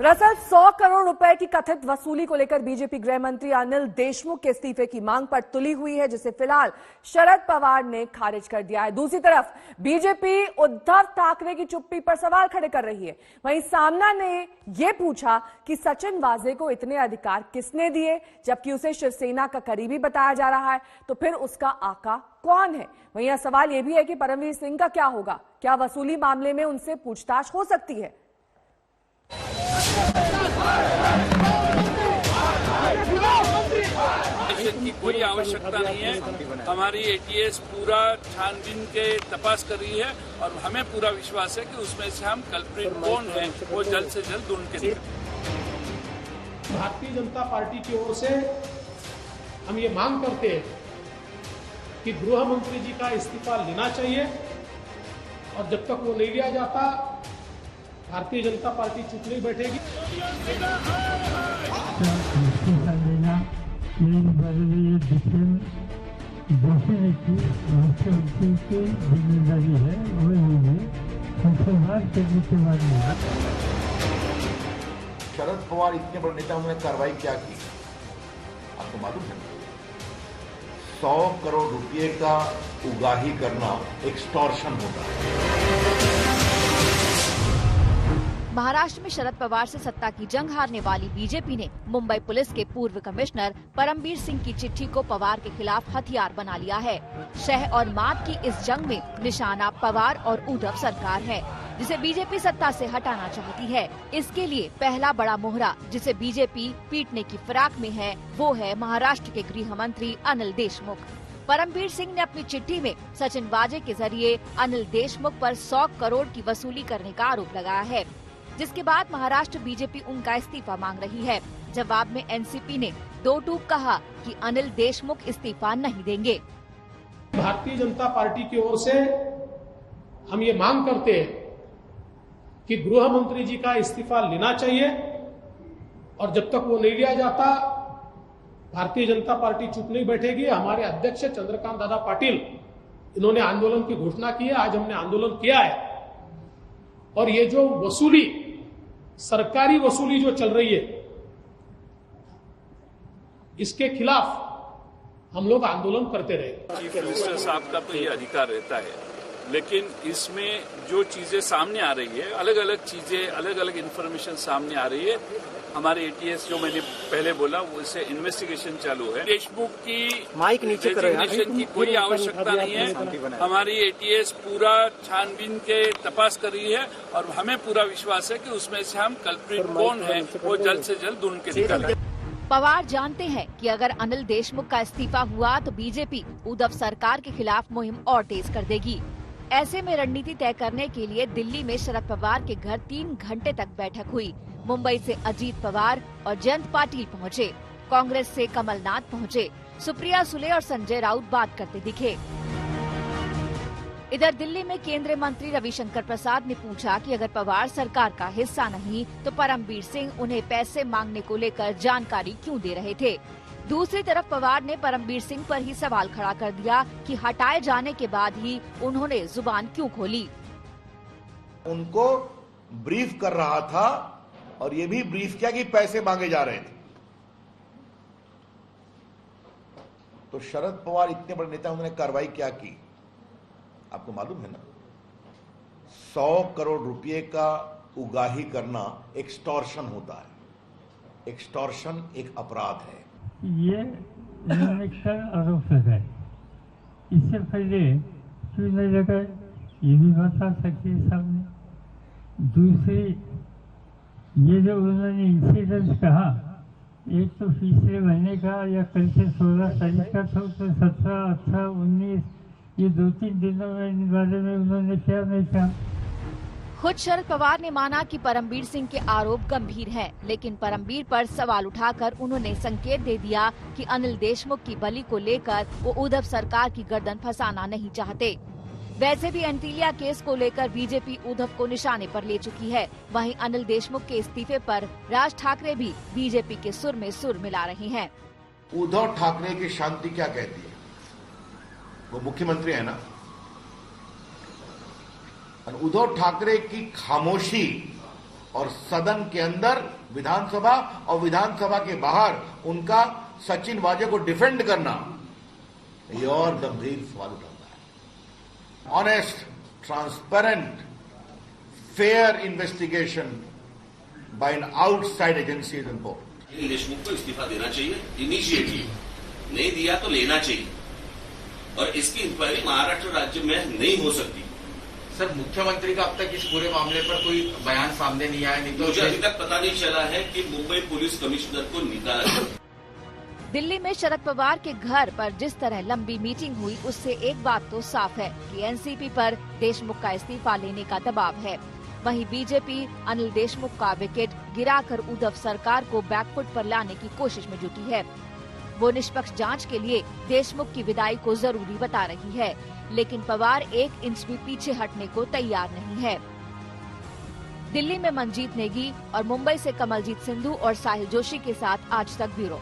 दरअसल 100 करोड़ रुपए की कथित वसूली को लेकर बीजेपी गृह मंत्री अनिल देशमुख के इस्तीफे की मांग पर तुली हुई है, जिसे फिलहाल शरद पवार ने खारिज कर दिया है। दूसरी तरफ बीजेपी उद्धव ठाकरे की चुप्पी पर सवाल खड़े कर रही है। वहीं सामना ने यह पूछा कि सचिन वाजे को इतने अधिकार किसने दिए, जबकि उसे शिवसेना का करीबी बताया जा रहा है, तो फिर उसका आका कौन है। वहीं यह सवाल यह भी है कि परमवीर सिंह का क्या होगा, क्या वसूली मामले में उनसे पूछताछ हो सकती है। की कोई आवश्यकता नहीं है। हमारी एटीएस पूरा छानबीन के तपास कर रही है और हमें पूरा विश्वास है कि उसमें से हम कल्प्रिट कौन है वो जल्द से जल्द ढूंढ के निकालेंगे। भारतीय जनता पार्टी की ओर से हम ये मांग करते हैं कि गृह मंत्री जी का इस्तीफा लेना चाहिए और जब तक वो नहीं लिया जाता भारतीय जनता पार्टी चुप नहीं बैठेगी। जिम्मेदारी है शरद पवार इतने बड़े नेता, उन्होंने कार्रवाई क्या की आपको मालूम है? 100 करोड़ रुपए का उगाही करना एक्सटॉर्शन होता है। महाराष्ट्र में शरद पवार से सत्ता की जंग हारने वाली बीजेपी ने मुंबई पुलिस के पूर्व कमिश्नर परमवीर सिंह की चिट्ठी को पवार के खिलाफ हथियार बना लिया है। शह और मात की इस जंग में निशाना पवार और उद्धव सरकार है, जिसे बीजेपी सत्ता से हटाना चाहती है। इसके लिए पहला बड़ा मोहरा जिसे बीजेपी पीटने की फिराक में है, वो है महाराष्ट्र के गृह मंत्री अनिल देशमुख। परमवीर सिंह ने अपनी चिट्ठी में सचिन वाजे के जरिए अनिल देशमुख पर 100 करोड़ की वसूली करने का आरोप लगाया है, जिसके बाद महाराष्ट्र बीजेपी उनका इस्तीफा मांग रही है। जवाब में एनसीपी ने दो टूक कहा कि अनिल देशमुख इस्तीफा नहीं देंगे। भारतीय जनता पार्टी की ओर से हम ये मांग करते हैं कि गृह मंत्री जी का इस्तीफा लेना चाहिए और जब तक वो नहीं लिया जाता भारतीय जनता पार्टी चुप नहीं बैठेगी। हमारे अध्यक्ष चंद्रकांत दादा पाटिल इन्होंने आंदोलन की घोषणा की है, आज हमने आंदोलन किया है और ये जो वसूली, सरकारी वसूली जो चल रही है, इसके खिलाफ हम लोग आंदोलन करते रहे। चीफ मिनिस्टर साहब का तो ये अधिकार रहता है, लेकिन इसमें जो चीजें सामने आ रही है, अलग अलग चीजें, अलग अलग इन्फॉर्मेशन सामने आ रही है। हमारे एटीएस जो मैंने पहले बोला वो इससे इन्वेस्टिगेशन चालू है। देशमुख की रेजिग्नेशन की कोई आवश्यकता नहीं है। हमारी एटीएस पूरा छानबीन के तपास कर रही है और हमें पूरा विश्वास है कि उसमें से हम कल्प्रिट कौन है वो जल्द से जल्द ढूंढ के निकालेंगे। पवार जानते हैं कि अगर अनिल देशमुख का इस्तीफा हुआ तो बीजेपी उद्धव सरकार के खिलाफ मुहिम और तेज कर देगी। ऐसे में रणनीति तय करने के लिए दिल्ली में शरद पवार के घर 3 घंटे तक बैठक हुई। मुंबई से अजीत पवार और जयंत पाटिल पहुंचे, कांग्रेस से कमलनाथ पहुंचे, सुप्रिया सुले और संजय राउत बात करते दिखे। इधर दिल्ली में केंद्रीय मंत्री रविशंकर प्रसाद ने पूछा कि अगर पवार सरकार का हिस्सा नहीं तो परमवीर सिंह उन्हें पैसे मांगने को लेकर जानकारी क्यों दे रहे थे। दूसरी तरफ पवार ने परमवीर सिंह पर ही सवाल खड़ा कर दिया कि हटाए जाने के बाद ही उन्होंने जुबान क्यों खोली। उनको ब्रीफ कर रहा था और ये भी ब्रीफ किया कि पैसे मांगे जा रहे थे। तो शरद पवार इतने बड़े नेता, उन्होंने कार्रवाई क्या की आपको मालूम है ना? 100 करोड़ रुपए का उगाही करना एक्सटॉर्शन होता है। एक्सटॉर्शन एक अपराध है। ये आरोप है। इससे पहले क्यों नहीं लगाए ये भी बता सकते सामने। दूसरी, ये जो उन्होंने इंसिडेंट कहा, एक तो पिछले महीने का या कल से 16 तारीख का था, तो 17, 18, 19 ये 2-3 दिनों में इन बारे में उन्होंने क्या नहीं कहा। खुद शरद पवार ने माना कि परमवीर सिंह के आरोप गंभीर हैं, लेकिन परमवीर पर सवाल उठाकर उन्होंने संकेत दे दिया कि अनिल देशमुख की बलि को लेकर वो उद्धव सरकार की गर्दन फंसाना नहीं चाहते। वैसे भी एंटीलिया केस को लेकर बीजेपी उद्धव को निशाने पर ले चुकी है। वहीं अनिल देशमुख के इस्तीफे पर राज ठाकरे भी बीजेपी के सुर में सुर मिला रहे हैं। उद्धव ठाकरे की शांति क्या कहती है? वो मुख्यमंत्री है ना। और उद्धव ठाकरे की खामोशी और सदन के अंदर विधानसभा और विधानसभा के बाहर उनका सचिन वाजे को डिफेंड करना ये और गंभीर सवाल उठाता है। Honest, transparent, fair investigation by an outside agency is important. Deshmukh को इस्तीफा देना चाहिए इमीडिएटली, नहीं दिया तो लेना चाहिए, और इसकी इंक्वायरी महाराष्ट्र राज्य में नहीं हो सकती। सर, मुख्यमंत्री का अब तक इस पूरे मामले पर कोई बयान सामने नहीं आया, नहीं तो मुझे अभी तक पता नहीं चला है कि मुंबई पुलिस कमिश्नर को निकाला गया। दिल्ली में शरद पवार के घर पर जिस तरह लंबी मीटिंग हुई, उससे एक बात तो साफ है कि एनसीपी पर देशमुख का इस्तीफा लेने का दबाव है। वहीं बीजेपी अनिल देशमुख का विकेट गिराकर उद्धव सरकार को बैकफुट पर लाने की कोशिश में जुटी है। वो निष्पक्ष जांच के लिए देशमुख की विदाई को जरूरी बता रही है, लेकिन पवार 1 इंच भी पीछे हटने को तैयार नहीं है। दिल्ली में मनजीत नेगी और मुंबई से कमलजीत सिंधु और साहिल जोशी के साथ आज तक ब्यूरो।